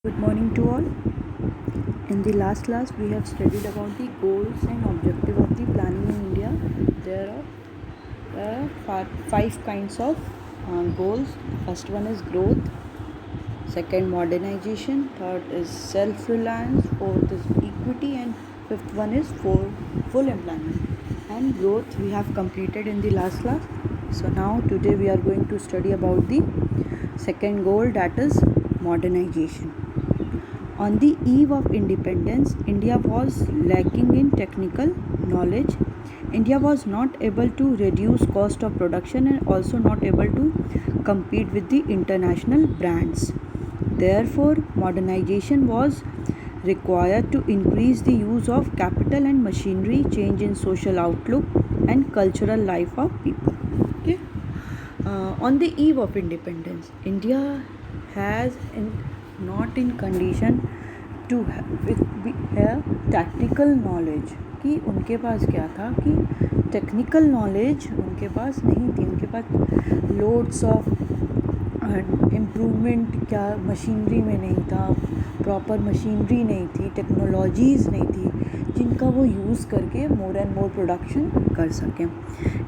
Good morning to all. In the last class, we have studied about the goals and objective of the planning in India. There are five kinds of goals. First one is growth. Second, modernization. Third is self-reliance. Fourth is equity, and fifth one is full employment. And growth we have completed in the last class. So now today we are going to study about the second goal, that is modernization. On the eve of independence, India was lacking in technical knowledge. India was not able to reduce cost of production and also not able to compete with the international brands. Therefore, modernization was required to increase the use of capital and machinery, change in social outlook and cultural life of people. Okay. On the eve of independence, India has not in condition to have tactical knowledge कि उनके पास क्या था कि technical knowledge उनके पास नहीं थी. उनके पास loads of improvement क्या मशीनरी में नहीं था, प्रॉपर मशीनरी नहीं थी, टेक्नोलॉजीज़ नहीं थी जिनका वो यूज़ करके मोर एंड मोर प्रोडक्शन कर सकें.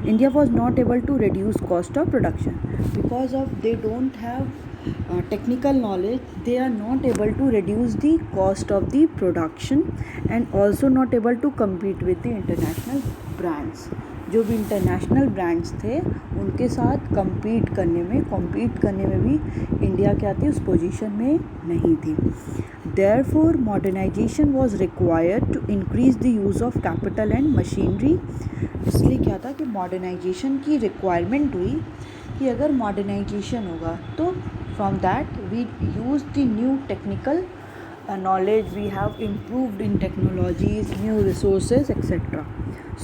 India was not able to reduce cost of production because of they don't have technical knowledge. They are not able to reduce the cost of the production and also not able to compete with the international brands. जो भी international brands थे उनके साथ compete करने में भी India क्या थी, उस पोजीशन में नहीं थी. Therefore, modernization was required to increase the use of capital and machinery. इसलिए क्या था कि मॉडर्नाइजेशन की रिक्वायरमेंट हुई कि अगर मॉडर्नाइजेशन होगा तो from that we use the new technical knowledge, we have improved in technologies, new resources etc.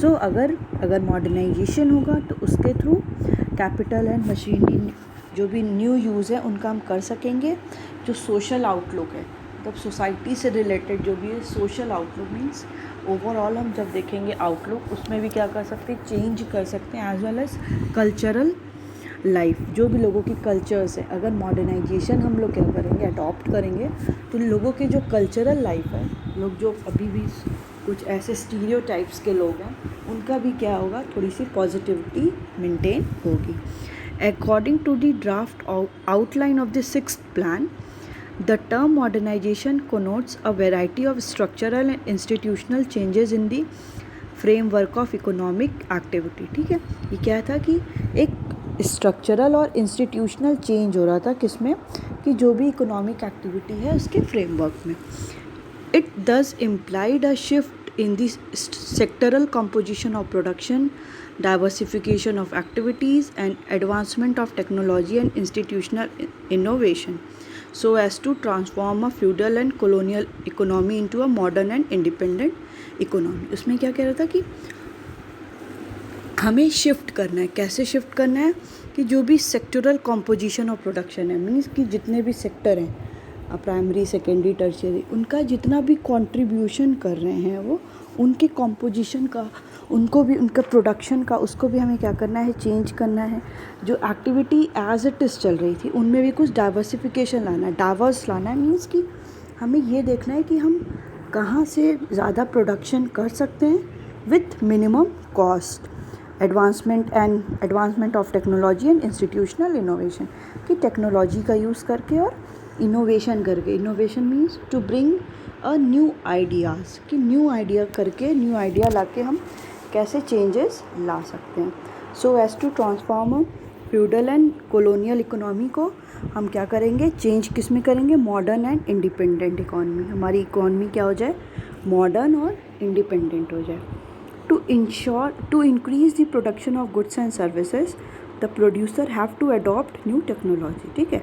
So अगर मॉडर्नाइजेशन होगा तो उसके थ्रू कैपिटल एंड मशीनरी जो भी न्यू यूज़ है उनका हम कर सकेंगे. जो सोशल आउटलुक है, मतलब सोसाइटी से रिलेटेड जो भी है सोशल आउटलुक मीन्स ओवरऑल हम जब देखेंगे आउटलुक उसमें भी क्या कर सकते हैं, चेंज कर सकते हैं. As well as cultural life, जो भी लोगों की कल्चर्स है, अगर मॉडर्नाइजेशन हम लोग क्या करेंगे, अडॉप्ट करेंगे तो लोगों के जो कल्चरल लाइफ है, लोग जो अभी भी कुछ ऐसे स्टीरियोटाइप्स के लोग हैं उनका भी क्या होगा, थोड़ी सी पॉजिटिविटी मेंटेन होगी. According to the draft outline of the sixth plan, the term modernization connotes a variety of structural and institutional changes in the framework of economic activity. ठीक है, ये क्या था कि एक स्ट्रक्चरल और इंस्टीट्यूशनल चेंज हो रहा था किसमें, कि जो भी इकोनॉमिक एक्टिविटी है उसके फ्रेमवर्क में. इट दस implied a shift in the sectoral composition of production, diversification of activities and advancement of technology and institutional innovation so as to transform a feudal and colonial economy into a modern and independent economy. उसमें क्या कह रहा था कि हमें shift करना है. कैसे शिफ्ट करना है कि जो भी सेक्टरल कॉम्पोजिशन ऑफ प्रोडक्शन है, मीन्स कि जितने भी सेक्टर हैं, प्राइमरी सेकेंडरी टर्शियरी, उनका जितना भी कंट्रीब्यूशन कर रहे हैं वो उनके कॉम्पोजिशन का, उनको भी उनका प्रोडक्शन का, उसको भी हमें क्या करना है, चेंज करना है. जो एक्टिविटी एज इट इज़ चल रही थी उनमें भी कुछ डाइवर्सिफिकेशन लाना है, डाइवर्स लाना है. मीन्स कि हमें ये देखना है कि हम कहाँ से ज़्यादा प्रोडक्शन कर सकते हैं with minimum cost. Advancement of technology and institutional innovation, कि टेक्नोलॉजी का यूज़ करके और इनोवेशन करके. Innovation means to bring a new ideas, कि न्यू आइडिया करके, न्यू आइडिया लाके हम कैसे चेंजेस ला सकते हैं. So as to transform feudal and colonial economy को हम क्या करेंगे, चेंज किस में करेंगे, मॉडर्न एंड इंडिपेंडेंट इकोनॉमी. हमारी इकोनॉमी क्या हो जाए, मॉडर्न और इंडिपेंडेंट हो जाए. To increase the production of goods and services, the producer have to adopt new technology. ठीक है,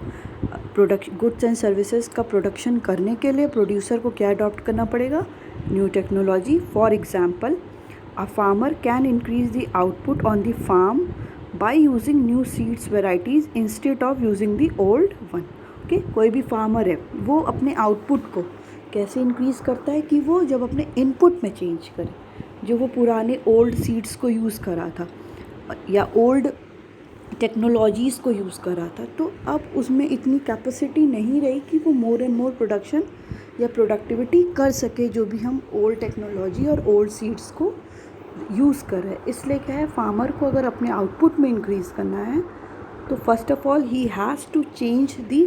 गुड्स एंड सर्विसेज का प्रोडक्शन करने के लिए प्रोड्यूसर को क्या अडॉप्ट करना पड़ेगा, new technology. For example, a farmer can increase the output on the farm by using new seeds varieties instead of using the old one. Okay, कोई भी फार्मर है वो अपने आउटपुट को कैसे इंक्रीज़ करता है कि वो जब अपने इनपुट में चेंज करे, जो वो पुराने ओल्ड सीड्स को यूज़ करा था या ओल्ड टेक्नोलॉजीज़ को यूज़ कर रहा था, तो अब उसमें इतनी कैपेसिटी नहीं रही कि वो मोर एंड मोर प्रोडक्शन या प्रोडक्टिविटी कर सके, जो भी हम ओल्ड टेक्नोलॉजी और ओल्ड सीड्स को यूज़ कर रहे हैं। इसलिए क्या है, फार्मर को अगर अपने आउटपुट में इंक्रीज़ करना है तो first of all he has to change the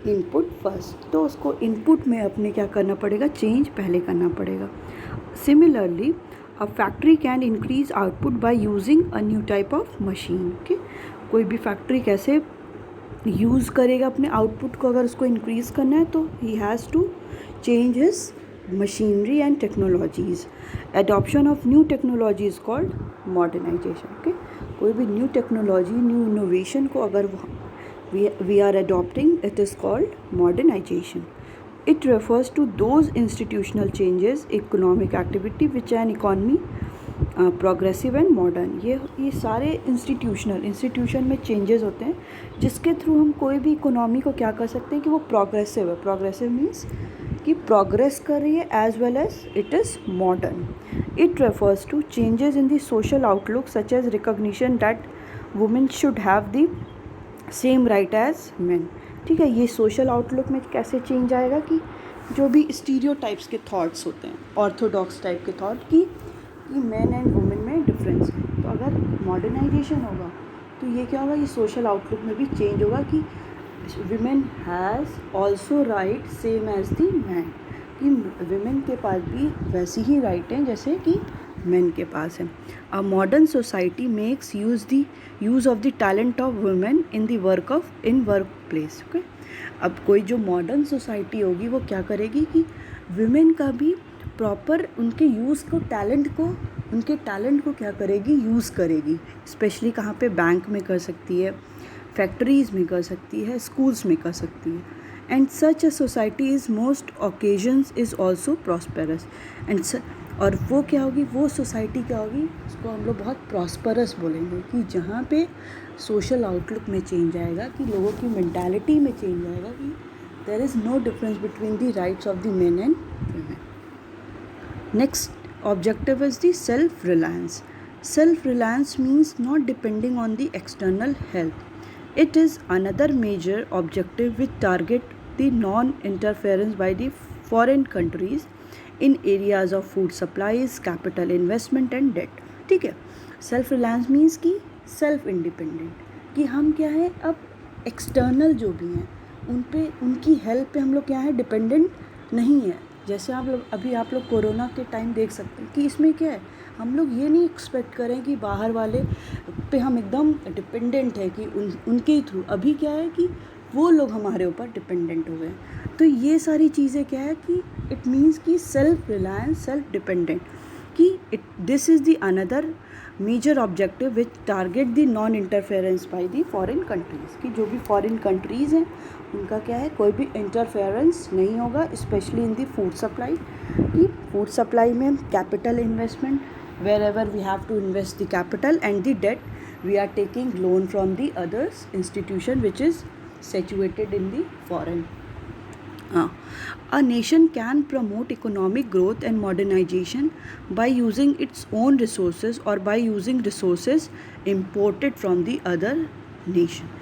input first. तो उसको इनपुट में अपने क्या करना पड़ेगा, चेंज पहले करना पड़ेगा। Similarly a factory can increase output by using a new type of machine. Okay, कोई भी फैक्ट्री कैसे यूज़ करेगा अपने आउटपुट को, अगर उसको इंक्रीज़ करना है तो he has to change his machinery and technologies. Adoption of new technology is called modernization. Okay, कोई भी न्यू टेक्नोलॉजी, न्यू इनोवेशन को अगर we are adopting, it is called modernization. It refers to those institutional changes, economic activity which an economy progressive and modern. ये सारे institution में changes होते हैं जिसके थ्रू हम कोई भी इकोनॉमी को क्या कर सकते हैं कि वो प्रोग्रेसिव है। प्रोग्रेसिव मीन्स कि प्रोग्रेस कर रही है as well as it is modern. It refers to changes in the social outlook such as recognition that women should have the same right as men. ठीक है, ये सोशल आउटलुक में कैसे change आएगा कि जो भी स्टीरियोटाइप्स के थॉट्स होते हैं, ऑर्थोडॉक्स टाइप के थॉट कि मैन एंड वुमेन में डिफरेंस है, तो अगर मॉडर्नाइजेशन होगा तो ये क्या होगा, ये सोशल आउटलुक में भी चेंज होगा कि women has also right same as the man, कि विमेन के पास भी वैसी ही राइट हैं जैसे कि मेन के पास है। A modern society makes use of the talent of women in work place. Okay, अब कोई जो मॉडर्न सोसाइटी होगी वो क्या करेगी कि विमेन का भी प्रॉपर उनके टैलेंट को क्या करेगी, यूज़ करेगी। स्पेशली कहाँ पे, बैंक में कर सकती है, फैक्ट्रीज़ में कर सकती है, स्कूल्स में कर सकती है। And such a society is most occasions is also prosperous. और वो क्या होगी, वो सोसाइटी क्या होगी, उसको हम लोग बहुत प्रॉस्परस बोलेंगे कि जहाँ पे सोशल आउटलुक में चेंज आएगा, कि लोगों की मेंटालिटी में चेंज आएगा कि there is no difference between the rights of the men and women. Next objective is the self-reliance. Self-reliance means not depending on the external help. It is another major objective which target the non-interference by the foreign countries in areas of food supplies, capital investment and debt. ठीक है, self-reliance means कि self independent, कि हम क्या है, अब external जो भी हैं उन पे, उनकी हेल्प पे हम लोग क्या है, डिपेंडेंट नहीं है। जैसे आप लोग कोरोना के टाइम देख सकते हैं कि इसमें क्या है, हम लोग ये नहीं एक्सपेक्ट करें कि बाहर वाले पे हम एकदम डिपेंडेंट है कि उनके ही थ्रू। अभी क्या है कि वो लोग हमारे ऊपर डिपेंडेंट हो गए। तो ये सारी चीज़ें क्या है कि इट मीन्स कि सेल्फ रिलायंस, सेल्फ डिपेंडेंट, कि this is the another major objective which target the non interference by the foreign countries, कि जो भी फॉरेन कंट्रीज़ हैं उनका क्या है, कोई भी इंटरफेरेंस नहीं होगा, specially in the food supply. कि फूड सप्लाई में capital investment, wherever we have to invest the capital, and the debt we are taking loan from the others institution which is situated in the foreign. A nation can promote economic growth and modernization by using its own resources or by using resources imported from the other nation.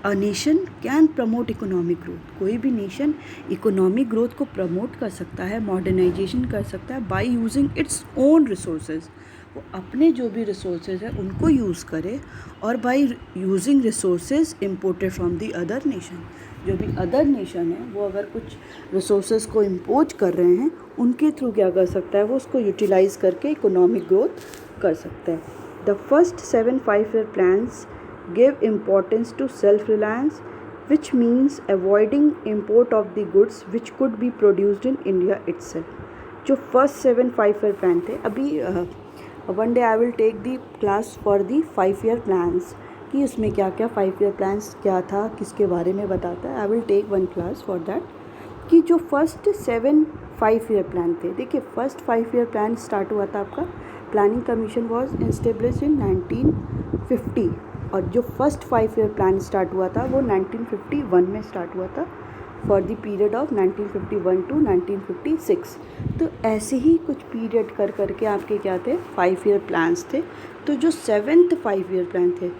A nation can promote economic growth. कोई भी nation economic growth को promote कर सकता है, modernisation कर सकता है by using its own resources. वो अपने जो भी रिसोर्सेज है उनको यूज़ करे, और by using resources imported from the other nation. जो भी अदर नेशन है वो अगर कुछ रिसोर्सेज को इम्पोर्ट कर रहे हैं, उनके थ्रू क्या कर सकता है, वो उसको यूटिलाइज़ करके इकोनॉमिक ग्रोथ कर सकता है। The first 7 5-year plans give importance to self-reliance, which means avoiding import of the goods which could be produced in India itself. जो फर्स्ट 7 5-year plan थे, अभी one day I will take the class for the 5-year plans, कि उसमें क्या क्या 5-year plans क्या था, किसके बारे में बताता है। I will take one class for that. कि जो फर्स्ट 7 5-year plan थे, देखिए फर्स्ट 5-year plan स्टार्ट हुआ था आपका, planning commission was established in 1950, और जो फर्स्ट 5-year plan स्टार्ट हुआ था वो 1951 में स्टार्ट हुआ था, for the period of 1951 to 1956। तो ऐसे ही कुछ पीरियड कर करके आपके क्या थे, 5-year plans थे। तो जो 7th 5-year plan थे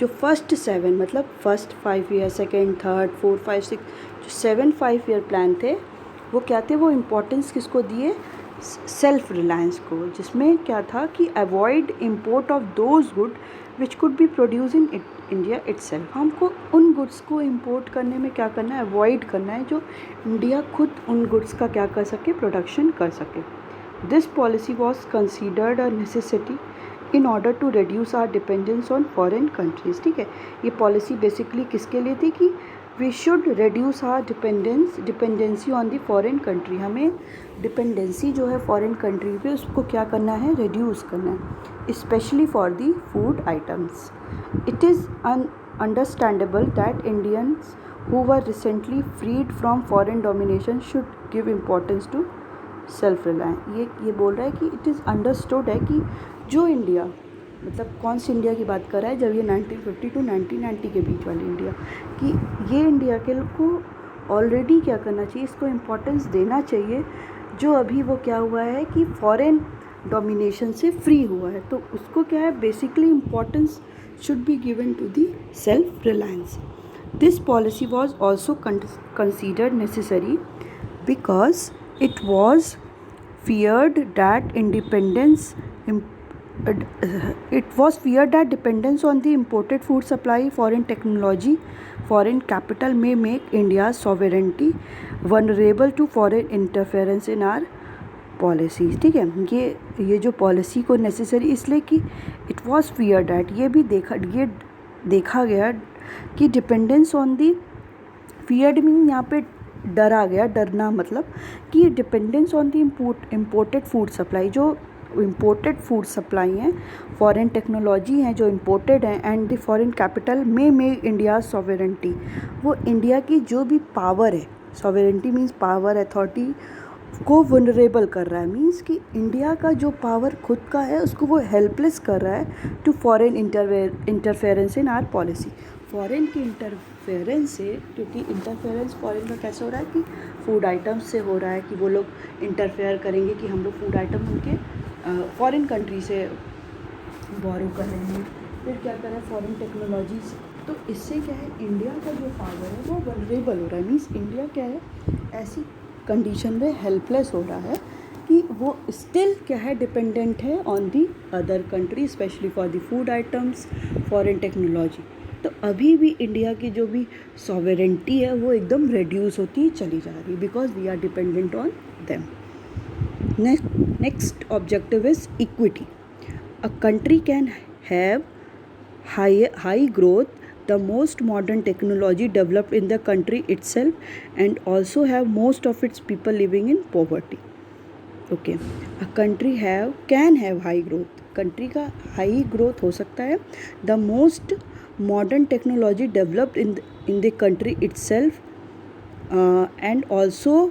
जो फर्स्ट 7 मतलब फर्स्ट 5 ईयर, सेकेंड, थर्ड, 4, 5, 6 जो 7 5 ईयर प्लान थे वो क्या थे, वो इम्पोर्टेंस किसको दिए, सेल्फ रिलायंस को, जिसमें क्या था कि avoid import of those good which could be produce in India itself. हमको उन गुड्स को इम्पोर्ट करने में क्या करना है, अवॉइड करना है जो इंडिया खुद उन गुड्स का क्या कर सके, प्रोडक्शन कर सके। This policy was considered a necessity in order to reduce our dependence on foreign countries. ठीक है, ये पॉलिसी बेसिकली किसके लिए थी कि we should reduce our dependency on the foreign country. हमें डिपेंडेंसी जो है फॉरेन कंट्री पे उसको क्या करना है, रिड्यूस करना है, specially for the food items. It is understandable that Indians who were recently freed from foreign domination should give importance to self reliance. ये बोल रहा है कि इट इज़ अंडरस्टूड है कि जो इंडिया, मतलब कौन सी इंडिया की बात कर रहा है, जब ये 1950 टू 1990 के बीच वाली इंडिया, कि ये इंडिया के को ऑलरेडी क्या करना चाहिए, इसको इम्पोर्टेंस देना चाहिए जो अभी वो क्या हुआ है कि फॉरेन डोमिनेशन से फ्री हुआ है, तो उसको क्या है, basically importance should be given to the self reliance. This policy was also considered necessary because it was feared that dependence on the imported food supply, foreign technology, foreign capital may make India's sovereignty vulnerable to foreign interference in our policies। ठीक है, ये जो policy को necessary इसलिए कि it was fear that, ये देखा गया कि dependence on the, feared mean यहाँ पे डरा गया, डरना मतलब कि dependence on the imported food supply, जो इम्पोर्टेड फूड सप्लाई हैं, फॉरेन टेक्नोलॉजी हैं जो इम्पोर्टेड हैं, एंड द फॉरेन कैपिटल में मेक इंडिया सॉवरेंटी, वो इंडिया की जो भी पावर है, सॉवरेंटी मीन्स पावर, अथॉरिटी को वनरेबल कर रहा है, मीन्स कि इंडिया का जो पावर खुद का है उसको वो हेल्पलेस कर रहा है to foreign interference in our policy. Foreign की इंटरफेरेंस से, क्योंकि इंटरफेरेंस फॉरेन का कैसे हो रहा है कि फूड आइटम्स से हो रहा है, कि वो लोग इंटरफेयर करेंगे कि हम लोग फूड आइटम उनके फॉरेन कंट्री से बोरो कर रहे हैं, फिर क्या कर रहे हैं फॉरेन टेक्नोलॉजी से, तो इससे क्या है इंडिया का जो पावर है वो वनरेबल हो रहा है, मीन्स इंडिया क्या है ऐसी कंडीशन में हेल्पलेस हो रहा है कि वो स्टिल क्या है, डिपेंडेंट है on the other country, specially for the food items, foreign technology. तो अभी भी इंडिया की जो भी सॉवरेंटी है वो एकदम रिड्यूस होती चली जा रही, because we are dependent on them. Next objective is equity. A country can have high growth, the most modern technology developed in the country itself, and also have most of its people living in poverty. Okay, a country can have high growth, country का high growth हो सकता है, the most modern technology developed in the country itself, and also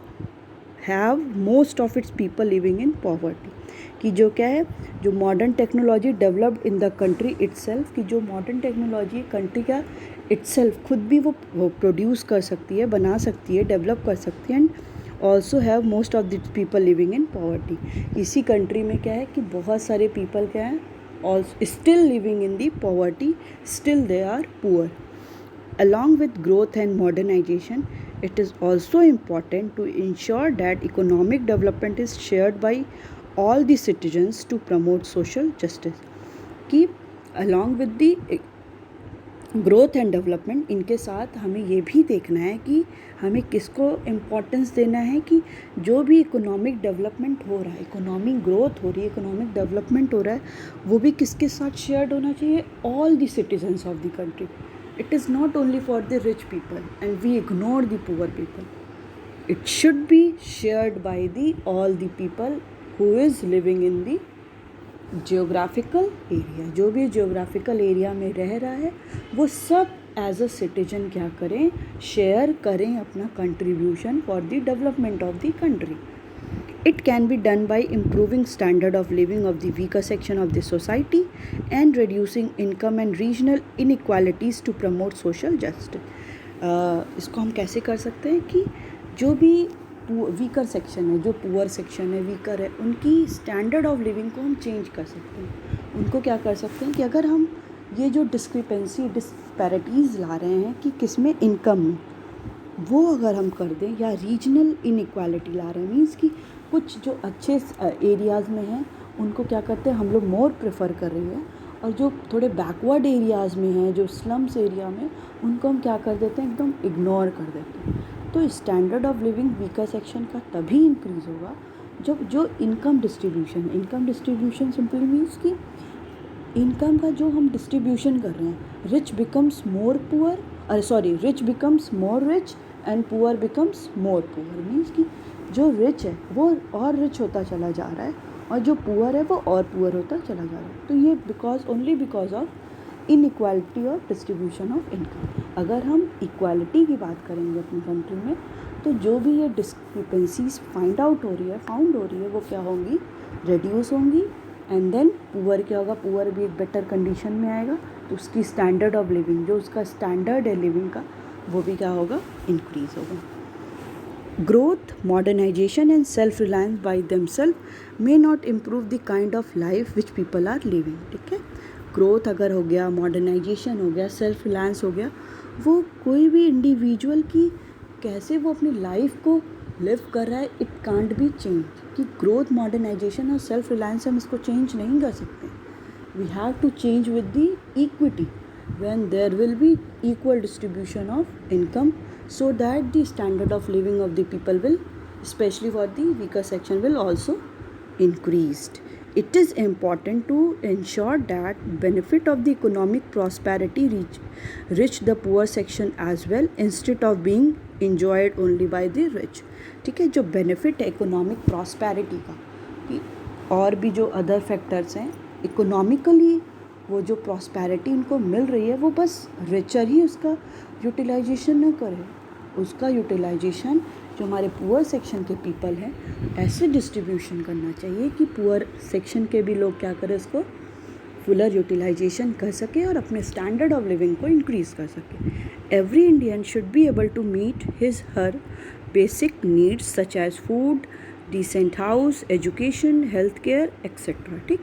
have most of its people living in poverty। कि जो क्या है, जो modern technology developed in the country itself, कि जो मॉडर्न टेक्नोलॉजी कंट्री का इटसेल्फ खुद भी वो प्रोड्यूस कर सकती है, बना सकती है, डेवलप कर सकती है, and also have most of the people living in poverty. इसी कंट्री में क्या है कि बहुत सारे पीपल क्या हैं, also still living in the poverty, still they are poor. Along with growth and modernization, it is also important to ensure that economic development is shared by all the citizens to promote social justice। कि along with the growth and development, इनके साथ हमें ये भी देखना है कि हमें किसको इम्पोर्टेंस देना है कि जो भी इकोनॉमिक डेवलपमेंट हो रहा है, इकोनॉमिक ग्रोथ हो रही है, इकोनॉमिक डेवलपमेंट हो रहा है, वो भी किसके साथ शेयर्ड होना चाहिए, all the citizens of the country. It is not only for the rich people and we ignore the poor people. It should be shared by all the people who is living in the geographical area। जो भी geographical area में रह रहा है वो सब as a citizen क्या करें, शेयर करें अपना contribution for the development of the country। It can be done by improving standard of living of the weaker section of the society and reducing income and regional inequalities to promote social justice। इसको हम कैसे कर सकते हैं कि जो भी weaker section है, जो पुअर सेक्शन है, वीकर है, उनकी स्टैंडर्ड ऑफ लिविंग को हम चेंज कर सकते हैं। उनको क्या कर सकते हैं कि अगर हम ये जो डिस्पैरिटीज़ ला रहे हैं कि किस में इनकम में, वो अगर हम कर दें, या रीजनल इनइक्वालिटी ला रहे हैं, मीन्स कि कुछ जो अच्छे एरियाज़ में हैं उनको क्या करते हैं हम लोग मोर प्रेफर कर रही है, और जो थोड़े बैकवर्ड एरियाज़ में हैं, जो स्लम्स एरिया में, उनको हम क्या कर देते हैं, एकदम इग्नोर कर देते हैं। तो standard of living weaker section का तभी इंक्रीज़ होगा जब जो इनकम डिस्ट्रीब्यूशन सिंपली मीन्स कि इनकम का जो हम डिस्ट्रीब्यूशन कर रहे हैं, rich becomes more rich and poor becomes more poor, means कि जो रिच है वो और रिच होता चला जा रहा है और जो पुअर है वो और पुअर होता चला जा रहा है। तो ये because of inequality of distribution of income. अगर हम इक्वालिटी की बात करेंगे अपनी कंट्री में, तो जो भी ये डिस्क्रिपेंसीज फाउंड हो रही है वो क्या होंगी, रिड्यूस होंगी, एंड देन पुअर क्या होगा, पुअर भी एक बेटर कंडीशन में आएगा, तो उसकी स्टैंडर्ड ऑफ लिविंग, जो उसका स्टैंडर्ड है लिविंग का, वो भी क्या होगा, इंक्रीज़ होगा। Growth, modernization and self-reliance by themselves may not improve the kind of life which people are living। ठीक है, ग्रोथ अगर हो गया, मॉडर्नाइजेशन हो गया, सेल्फ रिलायंस हो गया, वो कोई भी इंडिविजुअल की कैसे वो अपनी लाइफ को लिव कर रहा है, इट कांट बी चेंज। कि ग्रोथ, मॉडर्नाइजेशन और सेल्फ रिलायंस हम इसको चेंज नहीं कर सकते। We have to change with the equity when there will be equal distribution of income, so that the standard of living of the people will, especially for the weaker section, will also increased. It is important to ensure that benefit of the economic prosperity reach the poor section as well, instead of being enjoyed only by the rich। ठीक है, जो benefit है economic prosperity का, कि और भी जो other factors हैं इकोनॉमिकली, वो जो प्रॉस्पेरिटी इनको मिल रही है, वो बस रिचर ही उसका यूटिलाइजेशन न करे, उसका यूटिलाइजेशन जो हमारे पुअर सेक्शन के पीपल हैं, ऐसे डिस्ट्रीब्यूशन करना चाहिए कि पुअर सेक्शन के भी लोग क्या करें, उसको फुलर यूटिलाइजेशन कर सके और अपने स्टैंडर्ड ऑफ लिविंग को इंक्रीज़ कर सके। Every Indian should be able to meet his her basic needs such as food, decent house, education, healthcare, etc. ठीक,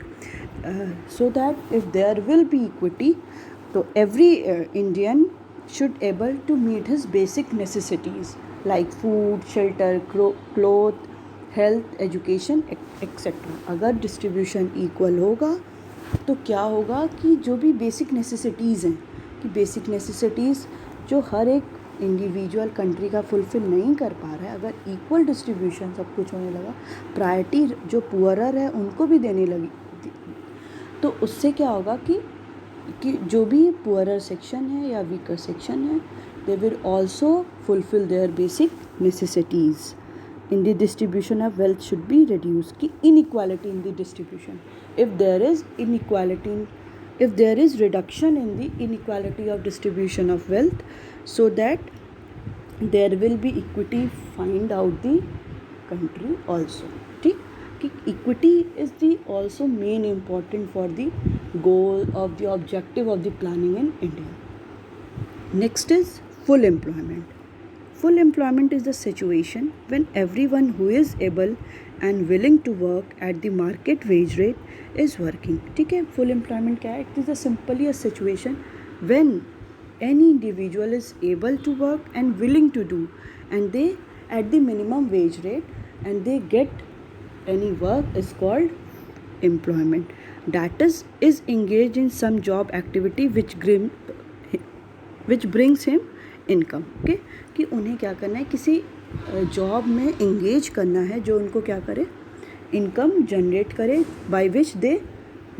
so that if there will be equity, so every Indian should able to meet his basic necessities like food, shelter, cloth, health, education, etc. अगर distribution equal होगा तो क्या होगा कि जो भी basic necessities हैं, कि बेसिक नेसेसिटीज़ जो हर एक इंडिविजुअल कंट्री का फुलफ़िल नहीं कर पा रहा है, अगर इक्वल डिस्ट्रीब्यूशन सब कुछ होने लगा, प्रायोरिटी जो पुअरर है उनको भी देने लगी, तो उससे क्या होगा कि जो भी पुअरर सेक्शन है या वीकर सेक्शन है, they will also fulfil their basic necessities. In the distribution of wealth should be reduce, कि inequality in the distribution, if there is inequality, if there is reduction in the inequality of distribution of wealth, so that there will be equity find out the country also। ठीक, कि equity is the also main important for the goal of the objective of the planning in India। Next is full employment। Full employment is the situation when everyone who is able and willing to work at the market wage rate is working। ठीक है, full employment क्या है? It is a simply a situation when any individual is able to work and willing to do, and they at the minimum wage rate, and they get any work is called employment। That is engaged in some job activity which brings him income. Okay, कि उन्हें क्या करना है, किसी job में engage करना है जो उनको क्या करे, इनकम जनरेट करे, by which they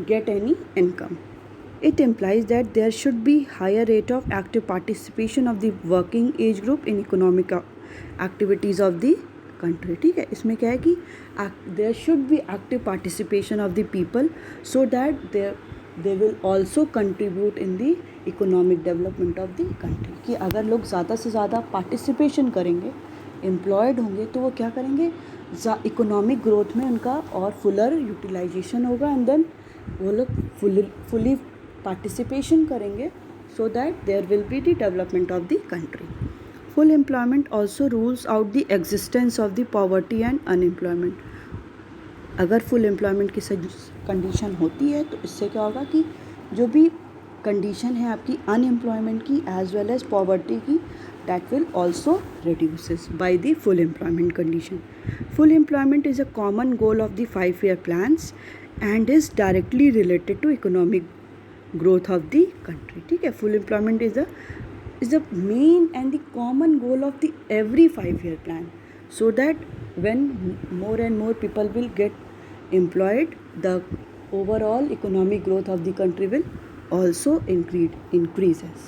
get any income. It implies that there should be higher rate of active participation of the working age group in economic activities of the country. ठीक है, इसमें क्या है कि there should be active participation of the people, so that they will also contribute in the economic development of the country. कि अगर लोग ज़्यादा से ज़्यादा पार्टिसिपेशन करेंगे, एम्प्लॉयड होंगे, तो वो क्या करेंगे, इकोनॉमिक ग्रोथ में उनका और फुलर यूटिलाइजेशन होगा, एंड देन वो लोग फुली पार्टिसिपेशन करेंगे, so that there will be the development of the country. Full employment also rules out the existence of the poverty and unemployment. अगर फुल एम्प्लॉयमेंट की condition होती है तो इससे क्या होगा कि जो भी कंडीशन है आपकी अनएम्प्लॉयमेंट की एज वेल एज पॉवर्टी की, that will also reduces by the full employment condition. Full employment is a common goal of the 5-year plans and is directly related to economic growth of the country. ठीक है, full employment is the main and the common goal of the every 5-year plan, so that when more and more people will get employed, the overall economic growth of the country will also increases.